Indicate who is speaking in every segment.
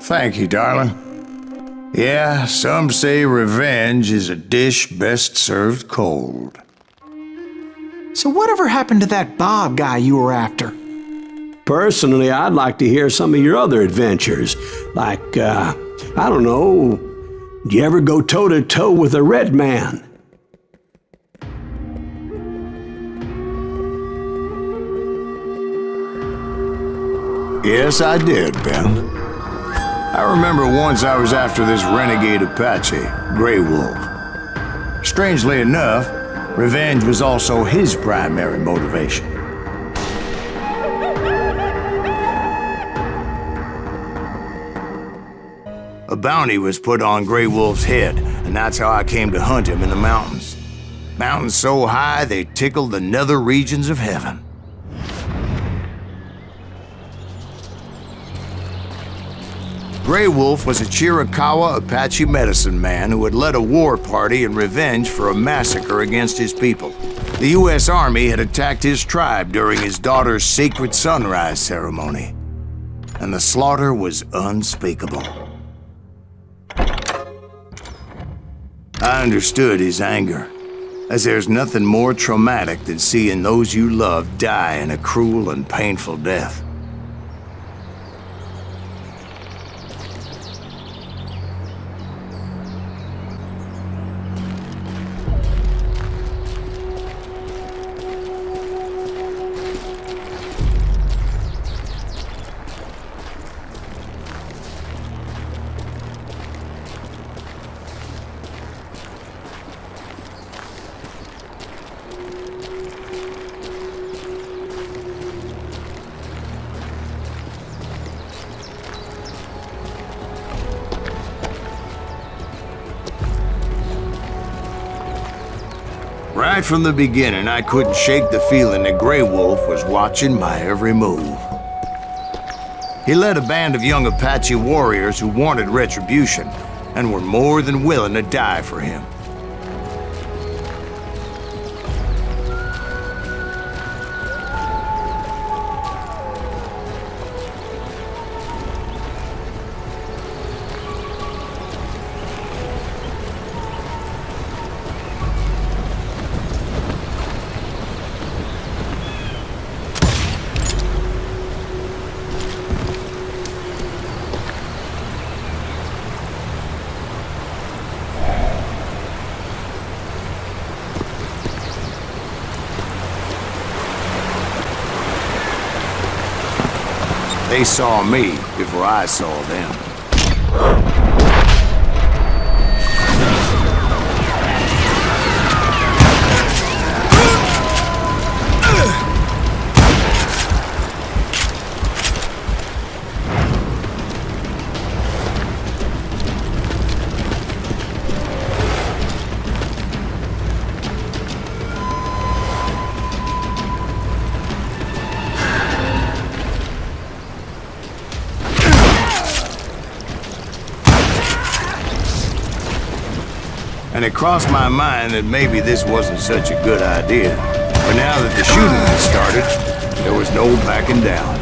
Speaker 1: Thank you, darling. Yeah, some say revenge is a dish best served cold.
Speaker 2: So whatever happened to that Bob guy you were after?
Speaker 3: Personally, I'd like to hear some of your other adventures. Like, I don't know, did you ever go toe-to-toe with a red man?
Speaker 1: Yes, I did, Ben. I remember once I was after this renegade Apache, Grey Wolf. Strangely enough, revenge was also his primary motivation. A bounty was put on Grey Wolf's head, and that's how I came to hunt him in the mountains. Mountains so high they tickled the nether regions of heaven. Grey Wolf was a Chiricahua Apache medicine man who had led a war party in revenge for a massacre against his people. The U.S. Army had attacked his tribe during his daughter's sacred sunrise ceremony, and the slaughter was unspeakable. I understood his anger, as there's nothing more traumatic than seeing those you love die in a cruel and painful death. Right from the beginning, I couldn't shake the feeling that Grey Wolf was watching my every move. He led a band of young Apache warriors who wanted retribution and were more than willing to die for him. They saw me before I saw them. And it crossed my mind that maybe this wasn't such a good idea. But now that the shooting had started, there was no backing down.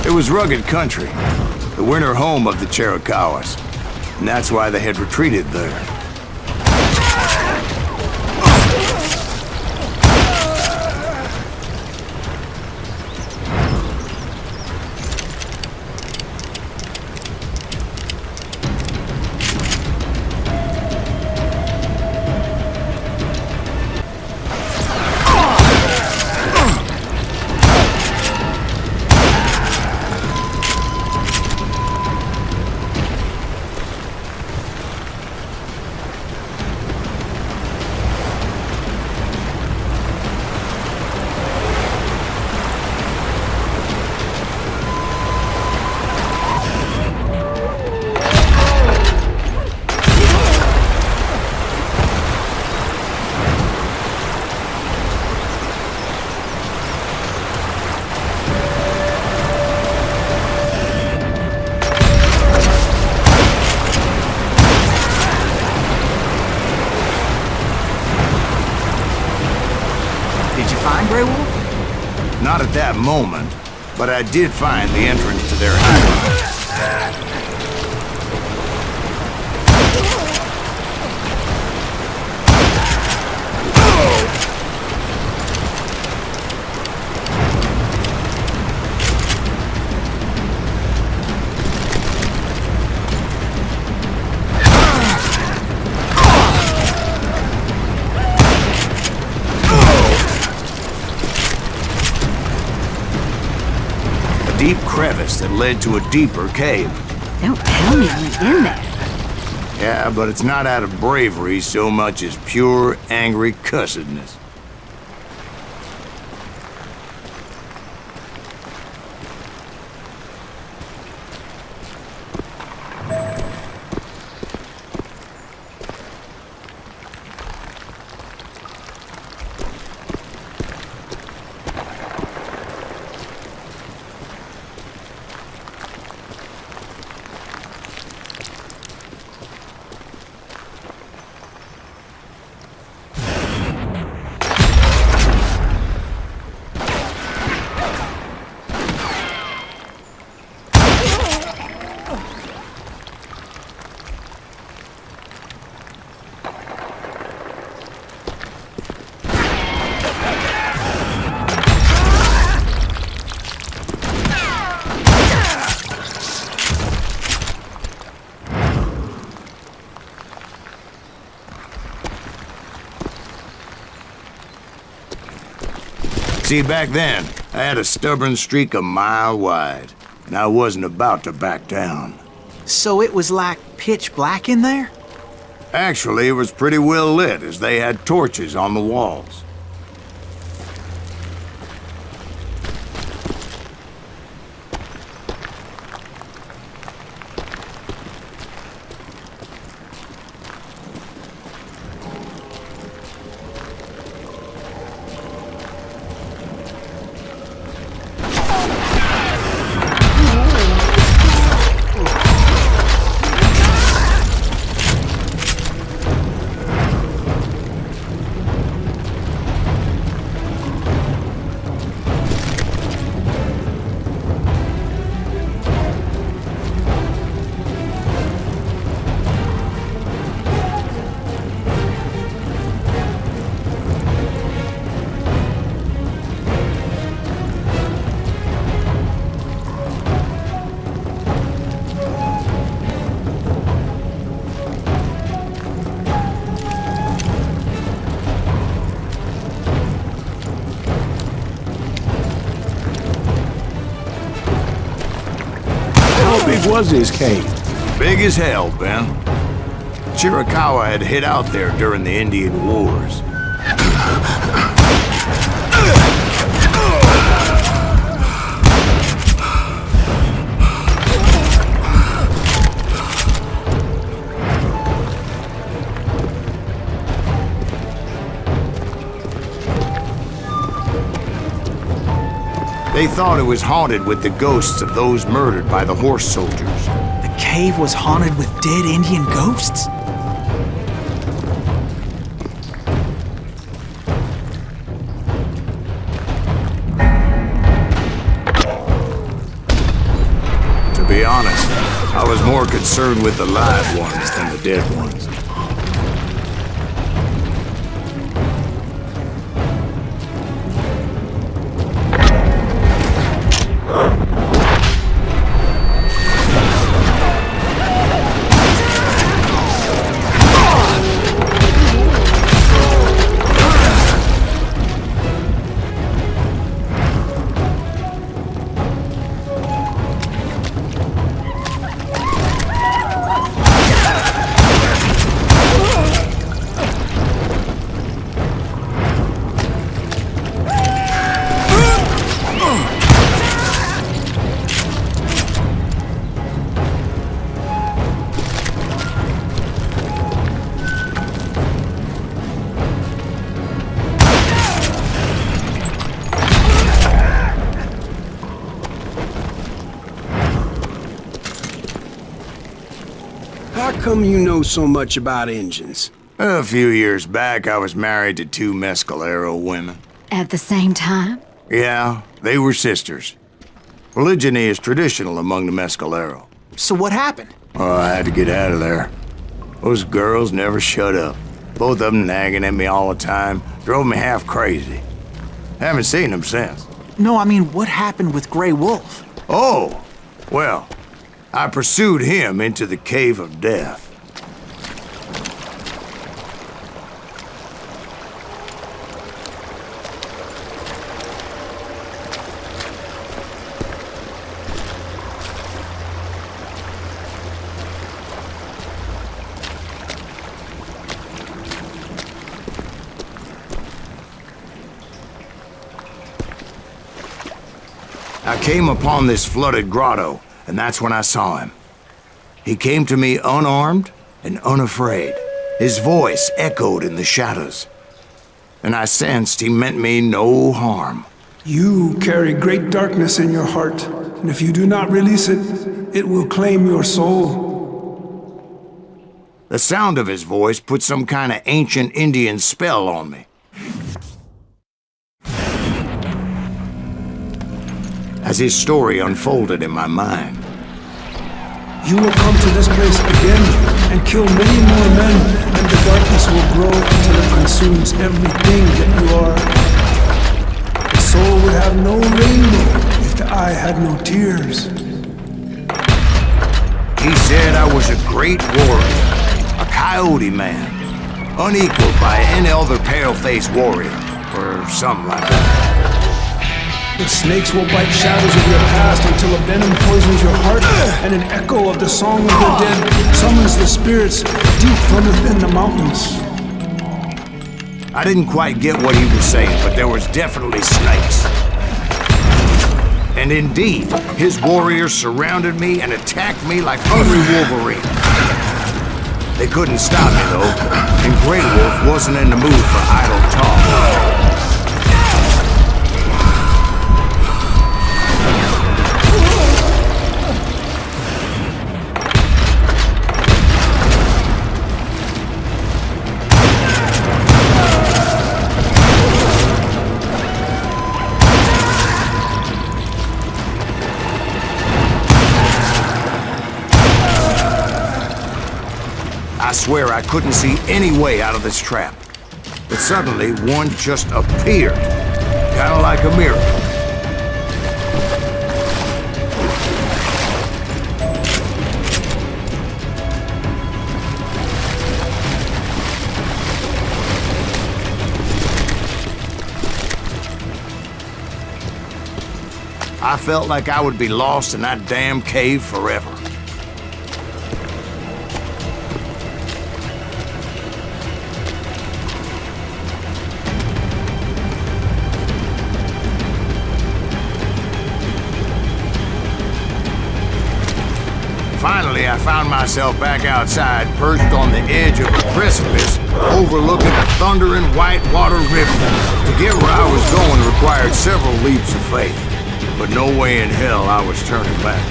Speaker 1: It was rugged country, the winter home of the Chiricahuas, and that's why they had retreated there. Not at that moment, but I did find the entrance to their hideout. Deep crevice that led to a deeper cave.
Speaker 4: Don't tell me I went in there.
Speaker 1: Yeah, but it's not out of bravery so much as pure, angry cussedness. See, back then, I had a stubborn streak a mile wide, and I wasn't about to back down.
Speaker 2: So it was like pitch black in there?
Speaker 1: Actually, it was pretty well lit, as they had torches on the walls.
Speaker 3: How big was his cave?
Speaker 1: Big as hell, Ben. Chiricahua had hid out there during the Indian Wars. They thought it was haunted with the ghosts of those murdered by the horse soldiers.
Speaker 2: The cave was haunted with dead Indian ghosts?
Speaker 1: To be honest, I was more concerned with the live ones than the dead ones.
Speaker 5: How come you know so much about engines?
Speaker 1: A few years back, I was married to two mescalero women.
Speaker 4: At the same time?
Speaker 1: Yeah, they were sisters. Polygyny is traditional among the Mescalero.
Speaker 2: So what happened?
Speaker 1: Oh, I had to get out of there. Those girls never shut up. Both of them nagging at me all the time. Drove me half crazy. Haven't seen them since.
Speaker 2: No, I mean, what happened with Grey Wolf?
Speaker 1: Oh, well, I pursued him into the Cave of Death. I came upon this flooded grotto, and that's when I saw him. He came to me unarmed and unafraid. His voice echoed in the shadows, and I sensed he meant me no harm.
Speaker 6: You carry great darkness in your heart, and if you do not release it, it will claim your soul.
Speaker 1: The sound of his voice put some kind of ancient Indian spell on me. As his story unfolded in my mind,
Speaker 6: You will come to this place again and kill many more men, and the darkness will grow until it consumes everything that you are. The soul would have no rainbow if the eye had no tears.
Speaker 1: he said I was a great warrior, a coyote man, unequaled by any other pale-faced warrior, or something like that.
Speaker 6: The snakes will bite shadows of your past until a venom poisons your heart, and an echo of the song of the dead summons the spirits deep from within the mountains.
Speaker 1: I didn't quite get what he was saying, but there was definitely snakes. And indeed, his warriors surrounded me and attacked me like hungry wolverines. They couldn't stop me, though, and Grey Wolf wasn't in the mood for idle talk. I swear I couldn't see any way out of this trap. But suddenly, one just appeared. Kind of like a miracle. I felt like I would be lost in that damn cave forever. Finally, I found myself back outside, perched on the edge of a precipice, overlooking a thundering whitewater river. To get where I was going required several leaps of faith, but no way in hell I was turning back.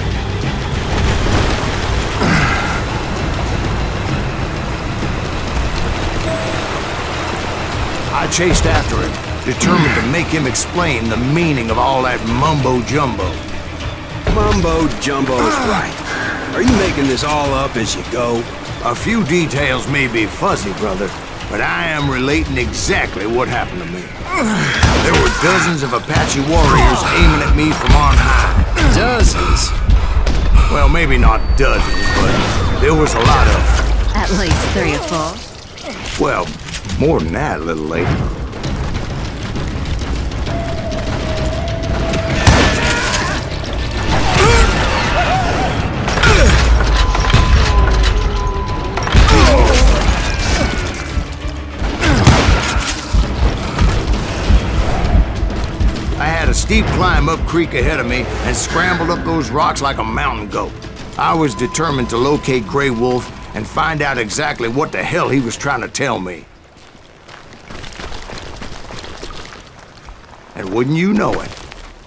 Speaker 1: I chased after him, determined to make him explain the meaning of all that mumbo-jumbo.
Speaker 5: Mumbo-jumbo is right. Are you making this all up as you go?
Speaker 1: A few details may be fuzzy, brother, but I am relating exactly what happened to me. There were dozens of Apache warriors aiming at me from on high.
Speaker 5: Dozens?
Speaker 1: Well, maybe not dozens, but there was a lot of them.
Speaker 4: At least 3 or 4.
Speaker 1: Well, more than that, little lady. Steep climb up creek ahead of me and scrambled up those rocks like a mountain goat. I was determined to locate Grey Wolf and find out exactly what the hell he was trying to tell me. And wouldn't you know it,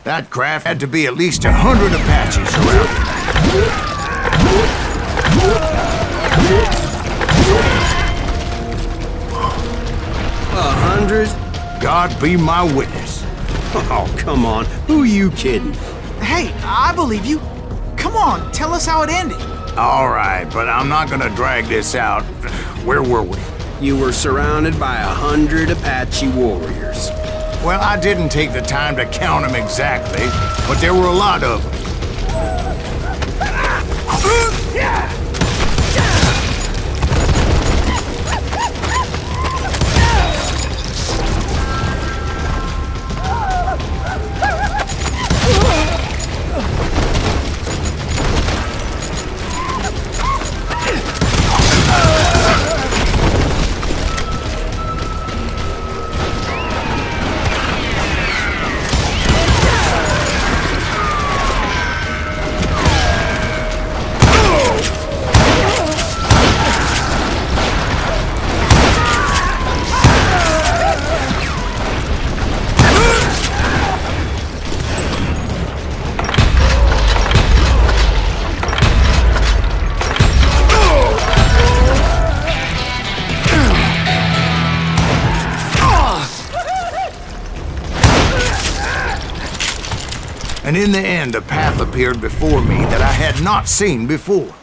Speaker 1: that craft had to be at least 100 Apaches around it.
Speaker 5: 100?
Speaker 1: God be my witness.
Speaker 5: Oh, come on. Who are you kidding?
Speaker 2: Hey, I believe you. Come on, tell us how it ended.
Speaker 1: All right, but I'm not gonna drag this out. Where were we?
Speaker 5: You were surrounded by 100 Apache warriors.
Speaker 1: Well, I didn't take the time to count them exactly, but there were a lot of them. And in the end, a path appeared before me that I had not seen before.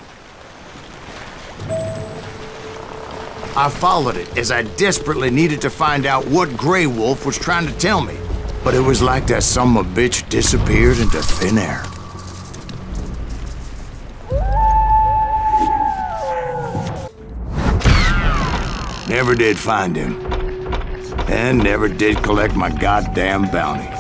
Speaker 1: I followed it as I desperately needed to find out what Grey Wolf was trying to tell me. But it was like that son of a bitch disappeared into thin air. Never did find him. And never did collect my goddamn bounty.